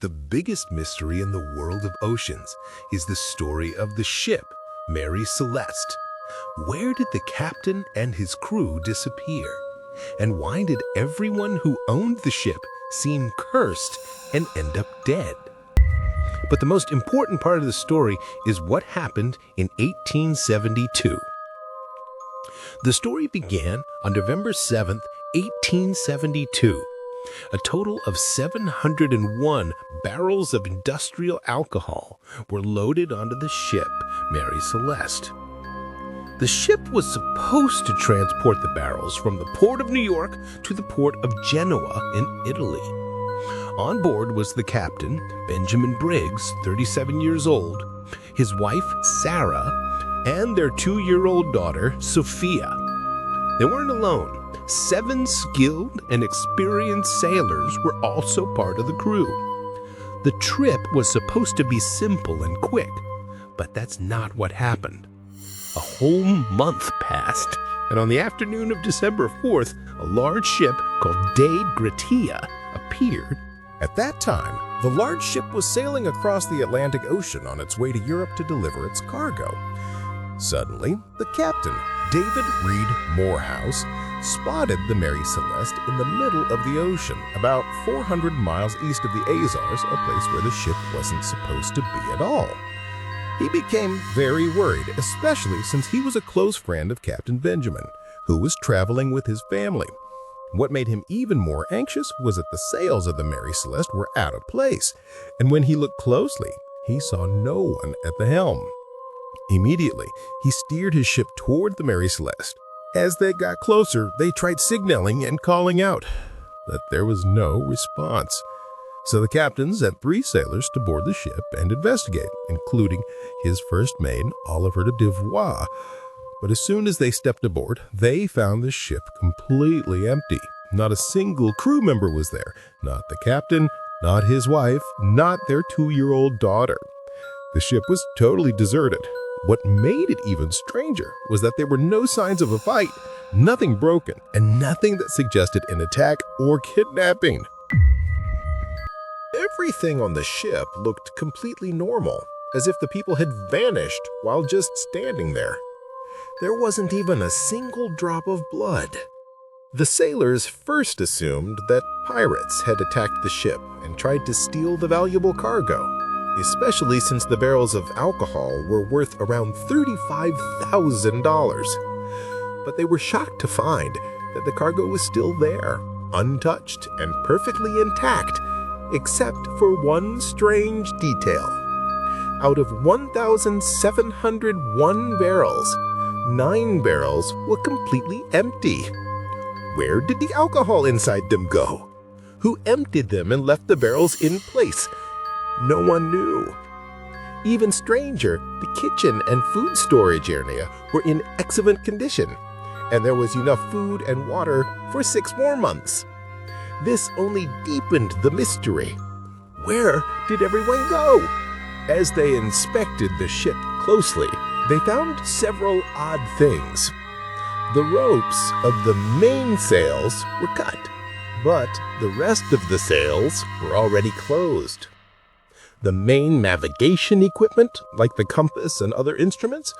The biggest mystery in the world of oceans is the story of the ship, Mary Celeste. Where did the captain and his crew disappear? And why did everyone who owned the ship seem cursed and end up dead? But the most important part of the story is what happened in 1872. The story began on November 7th, 1872. A total of 701 barrels of industrial alcohol were loaded onto the ship, Mary Celeste. The ship was supposed to transport the barrels from the port of New York to the port of Genoa in Italy. On board was the captain, Benjamin Briggs, 37 years old, his wife, Sarah, and their 2-year-old daughter, Sophia. They weren't alone. 7 skilled and experienced sailors were also part of the crew. The trip was supposed to be simple and quick, but that's not what happened. A whole month passed, and on the afternoon of December 4th, a large ship called Dei Gratia appeared. At that time, the large ship was sailing across the Atlantic Ocean on its way to Europe to deliver its cargo. Suddenly, the captain, David Reed Morehouse, spotted the Mary Celeste in the middle of the ocean, about 400 miles east of the Azores, a place where the ship wasn't supposed to be at all. He became very worried, especially since he was a close friend of Captain Benjamin, who was traveling with his family. What made him even more anxious was that the sails of the Mary Celeste were out of place, and when he looked closely, he saw no one at the helm. Immediately, he steered his ship toward the Mary Celeste. As they got closer, they tried signaling and calling out, but there was no response. So the captain sent 3 sailors to board the ship and investigate, including his first mate, Oliver de Devois. But as soon as they stepped aboard, they found the ship completely empty. Not a single crew member was there, not the captain, not his wife, not their 2-year-old daughter. The ship was totally deserted. What made it even stranger was that there were no signs of a fight, nothing broken, and nothing that suggested an attack or kidnapping. Everything on the ship looked completely normal, as if the people had vanished while just standing there. There wasn't even a single drop of blood. The sailors first assumed that pirates had attacked the ship and tried to steal the valuable cargo, especially since the barrels of alcohol were worth around $35,000. But they were shocked to find that the cargo was still there, untouched and perfectly intact, except for one strange detail. Out of 1,701 barrels, 9 barrels were completely empty. Where did the alcohol inside them go? Who emptied them and left the barrels in place? No one knew. Even stranger, the kitchen and food storage area were in excellent condition, and there was enough food and water for 6 more months. This only deepened the mystery. Where did everyone go? As they inspected the ship closely, they found several odd things. The ropes of the mainsails were cut, but the rest of the sails were already closed. The main navigation equipment, like the compass and other instruments,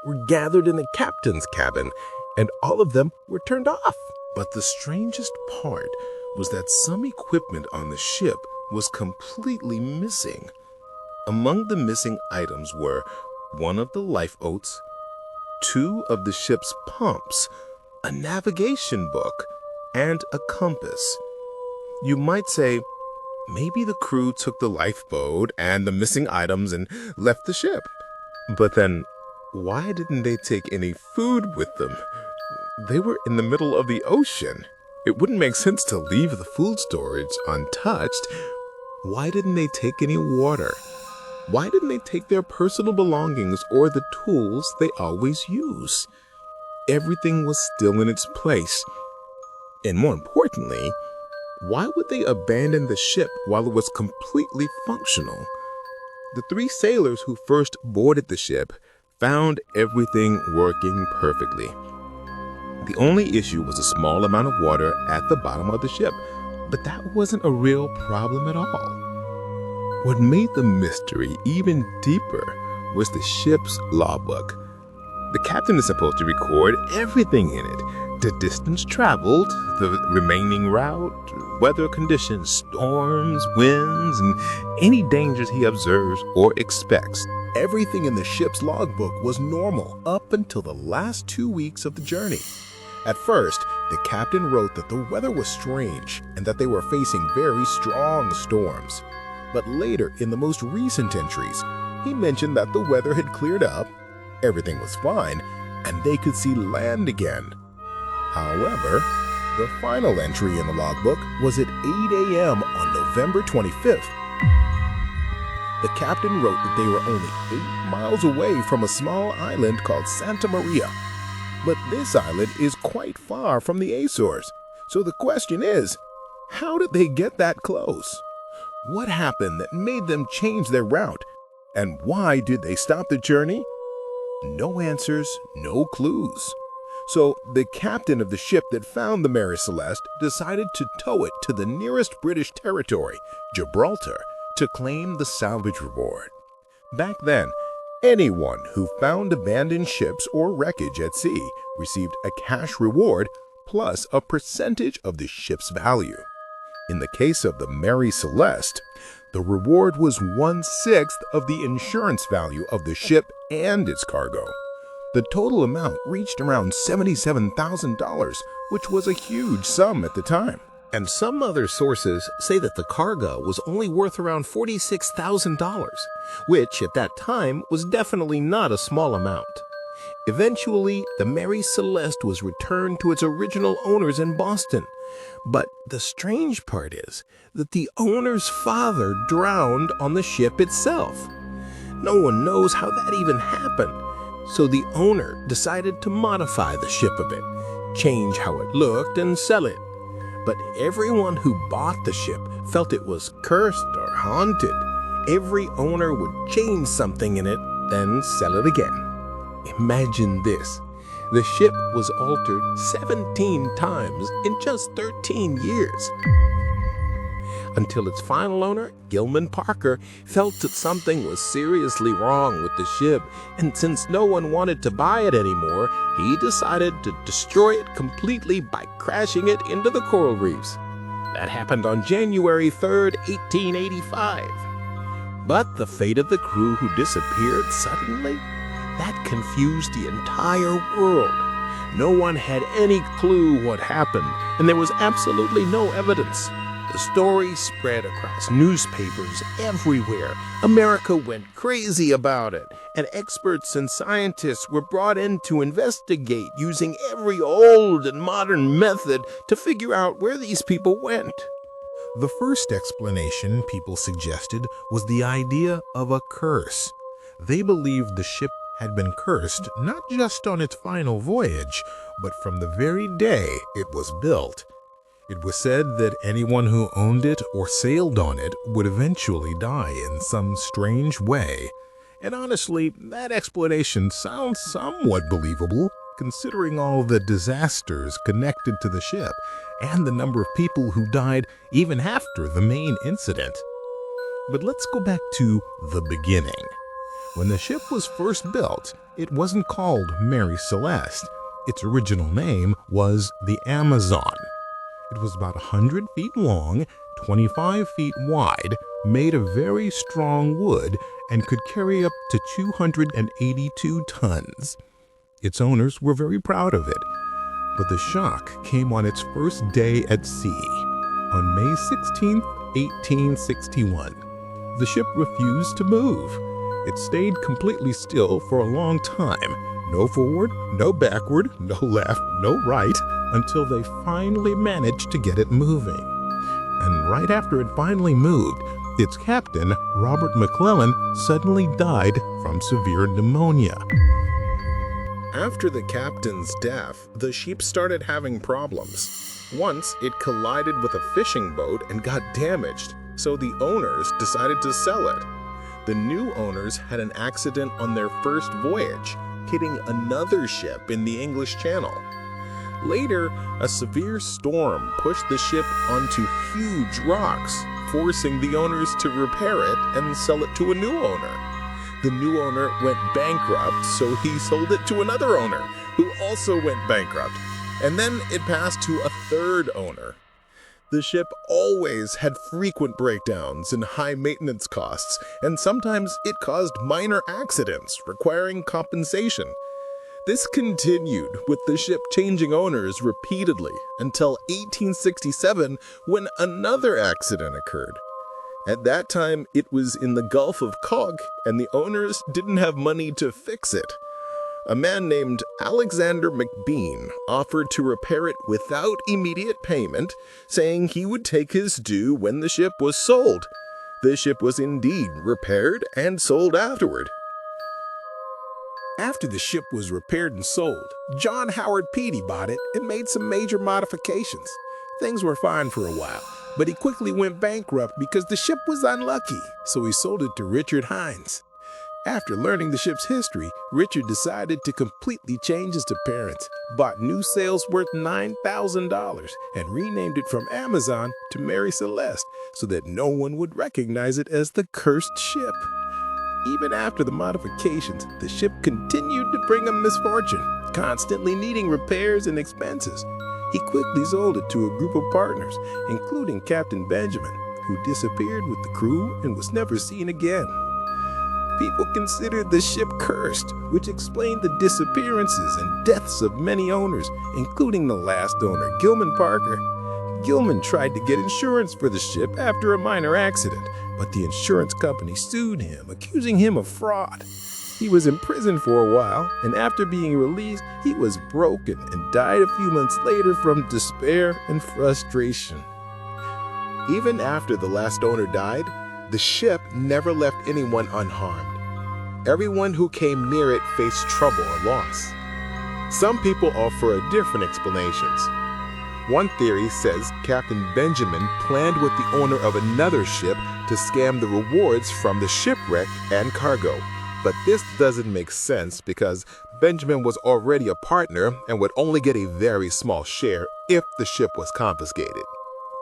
were gathered in the captain's cabin, and all of them were turned off. But the strangest part was that some equipment on the ship was completely missing. Among the missing items were one of the lifeboats, 2 of the ship's pumps, a navigation book, and a compass. You might say, maybe the crew took the lifeboat and the missing items and left the ship. But then, why didn't they take any food with them? They were in the middle of the ocean. It wouldn't make sense to leave the food storage untouched. Why didn't they take any water? Why didn't they take their personal belongings or the tools they always use? Everything was still in its place. And more importantly, why would they abandon the ship while it was completely functional? The 3 sailors who first boarded the ship found everything working perfectly. The only issue was a small amount of water at the bottom of the ship, but that wasn't a real problem at all. What made the mystery even deeper was the ship's logbook. The captain is supposed to record everything in it: the distance traveled, the remaining route, weather conditions, storms, winds, and any dangers he observes or expects. Everything in the ship's logbook was normal up until the last 2 weeks of the journey. At first, the captain wrote that the weather was strange and that they were facing very strong storms. But later, in the most recent entries, he mentioned that the weather had cleared up, everything was fine, and they could see land again. However, the final entry in the logbook was at 8 a.m. on November 25th. The captain wrote that they were only 8 miles away from a small island called Santa Maria. But this island is quite far from the Azores. So the question is, how did they get that close? What happened that made them change their route? And why did they stop the journey? No answers, no clues. So the captain of the ship that found the Mary Celeste decided to tow it to the nearest British territory, Gibraltar, to claim the salvage reward. Back then, anyone who found abandoned ships or wreckage at sea received a cash reward plus a percentage of the ship's value. In the case of the Mary Celeste, the reward was 1/6 of the insurance value of the ship and its cargo. The total amount reached around $77,000, which was a huge sum at the time. And some other sources say that the cargo was only worth around $46,000, which at that time was definitely not a small amount. Eventually, the Mary Celeste was returned to its original owners in Boston. But the strange part is that the owner's father drowned on the ship itself. No one knows how that even happened. So the owner decided to modify the ship a bit, change how it looked, and sell it. But everyone who bought the ship felt it was cursed or haunted. Every owner would change something in it, then sell it again. Imagine this. The ship was altered 17 times in just 13 years. Until its final owner, Gilman Parker, felt that something was seriously wrong with the ship, and since no one wanted to buy it anymore, he decided to destroy it completely by crashing it into the coral reefs. That happened on January 3rd, 1885. But the fate of the crew who disappeared suddenly, that confused the entire world. No one had any clue what happened, and there was absolutely no evidence. The story spread across newspapers everywhere. America went crazy about it, and experts and scientists were brought in to investigate using every old and modern method to figure out where these people went. The first explanation people suggested was the idea of a curse. They believed the ship had been cursed not just on its final voyage, but from the very day it was built. It was said that anyone who owned it or sailed on it would eventually die in some strange way. And honestly, that explanation sounds somewhat believable, considering all the disasters connected to the ship and the number of people who died even after the main incident. But let's go back to the beginning. When the ship was first built, it wasn't called Mary Celeste. Its original name was the Amazon. It was about 100 feet long, 25 feet wide, made of very strong wood, and could carry up to 282 tons. Its owners were very proud of it. But the shock came on its first day at sea. On May 16, 1861, the ship refused to move. It stayed completely still for a long time. No forward, no backward, no left, no right, until they finally managed to get it moving. And right after it finally moved, its captain, Robert McClellan, suddenly died from severe pneumonia. After the captain's death, the ship started having problems. Once, it collided with a fishing boat and got damaged, so the owners decided to sell it. The new owners had an accident on their first voyage, hitting another ship in the English Channel. Later, a severe storm pushed the ship onto huge rocks, forcing the owners to repair it and sell it to a new owner. The new owner went bankrupt, so he sold it to another owner, who also went bankrupt. And then it passed to a third owner. The ship always had frequent breakdowns and high maintenance costs, and sometimes it caused minor accidents requiring compensation. This continued with the ship changing owners repeatedly until 1867, when another accident occurred. At that time, it was in the Gulf of Cog, and the owners didn't have money to fix it. A man named Alexander McBean offered to repair it without immediate payment, saying he would take his due when the ship was sold. The ship was indeed repaired and sold afterward. After the ship was repaired and sold, John Howard Peatty bought it and made some major modifications. Things were fine for a while, but he quickly went bankrupt because the ship was unlucky, so he sold it to Richard Hines. After learning the ship's history, Richard decided to completely change its appearance, bought new sails worth $9,000, and renamed it from Amazon to Mary Celeste so that no one would recognize it as the cursed ship. Even after the modifications, the ship continued to bring him misfortune, constantly needing repairs and expenses. He quickly sold it to a group of partners, including Captain Benjamin, who disappeared with the crew and was never seen again. People considered the ship cursed, which explained the disappearances and deaths of many owners, including the last owner, Gilman Parker. Gilman tried to get insurance for the ship after a minor accident, but the insurance company sued him, accusing him of fraud. He was imprisoned for a while, and after being released, he was broken and died a few months later from despair and frustration. Even after the last owner died, the ship never left anyone unharmed. Everyone who came near it faced trouble or loss. Some people offer different explanations. One theory says Captain Benjamin planned with the owner of another ship to scam the rewards from the shipwreck and cargo. But this doesn't make sense because Benjamin was already a partner and would only get a very small share if the ship was confiscated.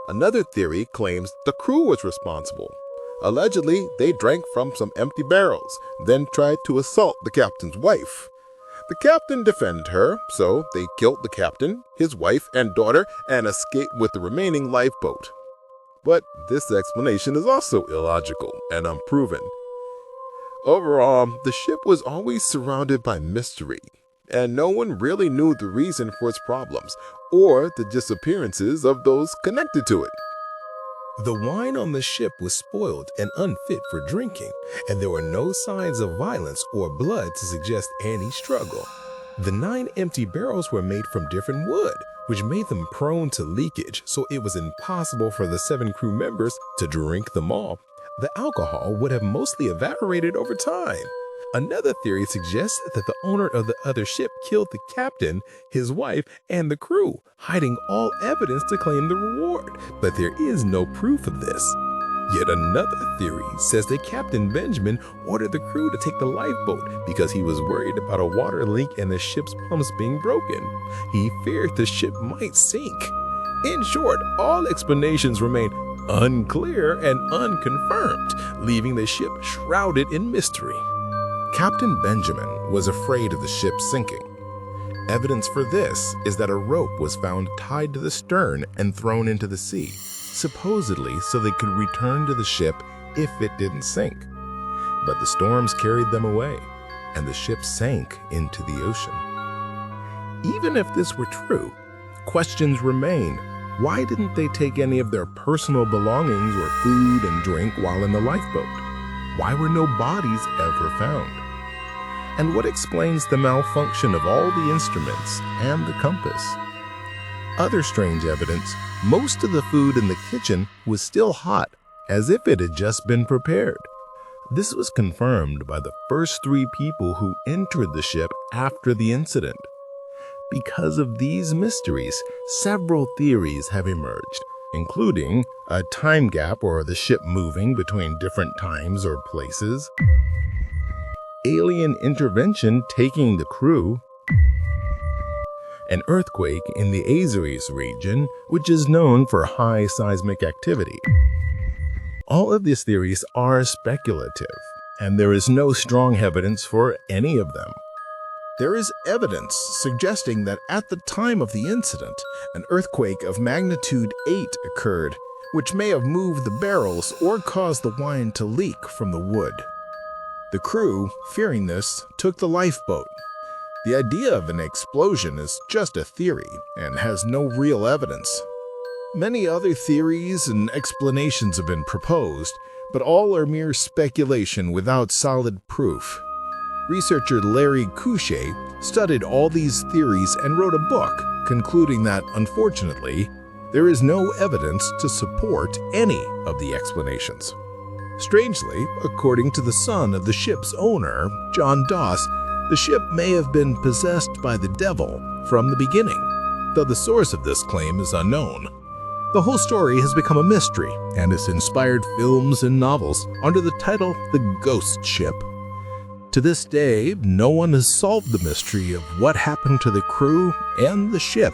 Another theory claims the crew was responsible. Allegedly, they drank from some empty barrels, then tried to assault the captain's wife. The captain defended her, so they killed the captain, his wife, and daughter, and escaped with the remaining lifeboat. But this explanation is also illogical and unproven. Overall, the ship was always surrounded by mystery, and no one really knew the reason for its problems or the disappearances of those connected to it. The wine on the ship was spoiled and unfit for drinking, and there were no signs of violence or blood to suggest any struggle. The 9 empty barrels were made from different wood, which made them prone to leakage, so it was impossible for the 7 crew members to drink them all. The alcohol would have mostly evaporated over time. Another theory suggests that the owner of the other ship killed the captain, his wife, and the crew, hiding all evidence to claim the reward, but there is no proof of this. Yet another theory says that Captain Benjamin ordered the crew to take the lifeboat because he was worried about a water leak and the ship's pumps being broken. He feared the ship might sink. In short, all explanations remain unclear and unconfirmed, leaving the ship shrouded in mystery. Captain Benjamin was afraid of the ship sinking. Evidence for this is that a rope was found tied to the stern and thrown into the sea, supposedly so they could return to the ship if it didn't sink. But the storms carried them away, and the ship sank into the ocean. Even if this were true, questions remain. Why didn't they take any of their personal belongings or food and drink while in the lifeboat? Why were no bodies ever found? And what explains the malfunction of all the instruments and the compass? Other strange evidence, most of the food in the kitchen was still hot, as if it had just been prepared. This was confirmed by the first 3 people who entered the ship after the incident. Because of these mysteries, several theories have emerged, including a time gap or the ship moving between different times or places, alien intervention taking the crew, an earthquake in the Azores region, which is known for high seismic activity, All of these theories are speculative, and there is no strong evidence for any of them. There is evidence suggesting that at the time of the incident, an earthquake of magnitude 8 occurred, which may have moved the barrels or caused the wine to leak from the wood. The crew, fearing this, took the lifeboat. The idea of an explosion is just a theory and has no real evidence. Many other theories and explanations have been proposed, but all are mere speculation without solid proof. Researcher Larry Couchet studied all these theories and wrote a book, concluding that, unfortunately, there is no evidence to support any of the explanations. Strangely, according to the son of the ship's owner, John Doss, the ship may have been possessed by the devil from the beginning, though the source of this claim is unknown. The whole story has become a mystery and has inspired films and novels under the title The Ghost Ship. To this day, no one has solved the mystery of what happened to the crew and the ship